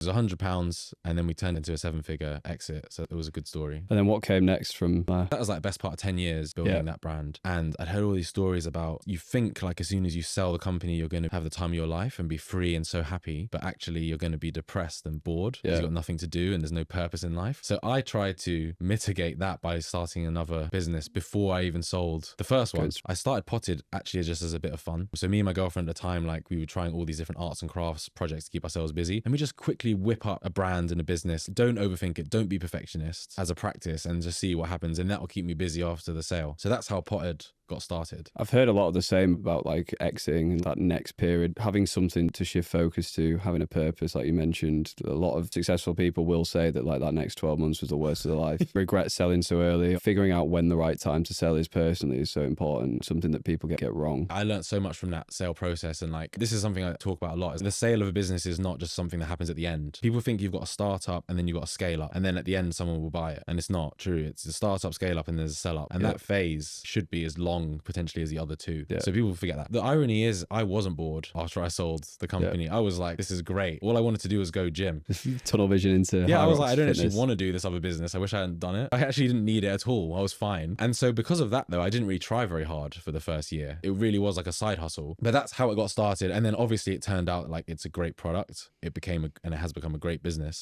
It was £100 and then we turned into a 7-figure exit. So it was a good story. And then what came next from there? That was like the best part of 10 years building that brand. And I'd heard all these stories about, you think like as soon as you sell the company, you're going to have the time of your life and be free and so happy, but actually you're going to be depressed and bored because you've got nothing to do and there's no purpose in life. So I tried to mitigate that by starting another business before I even sold the first one. I started Pott'd actually just as a bit of fun. So me and my girlfriend at the time, like we were trying all these different arts and crafts projects to keep ourselves busy. And we just quickly whip up a brand and a business. Don't overthink it. Don't be perfectionist as a practice and just see what happens. And that will keep me busy after the sale. So that's how Pott'd got started. I've heard a lot of the same about like exiting that next period, having something to shift focus to, having a purpose, like you mentioned. A lot of successful people will say that like that next 12 months was the worst of their life. Regret selling so early. Figuring out when the right time to sell is personally is so important, something that people get wrong. I learned so much from that sale process, and like this is something I talk about a lot. Is the sale of a business is not just something that happens at the end. People think you've got a startup and then you've got a scale up and then at the end someone will buy it, and it's not true. It's a startup, scale up, and there's a sell up, and that phase should be as long potentially as the other two. So people forget that. The irony is I wasn't bored after I sold the company. I was like, this is great. All I wanted to do was go gym. Tunnel vision into I was like, I don't actually want to do this other business. I wish I hadn't done it. I actually didn't need it at all. I was fine. And so because of that though, I didn't really try very hard for the first year. It really was like a side hustle, but that's how it got started. And then obviously it turned out like it's a great product. It became and it has become a great business.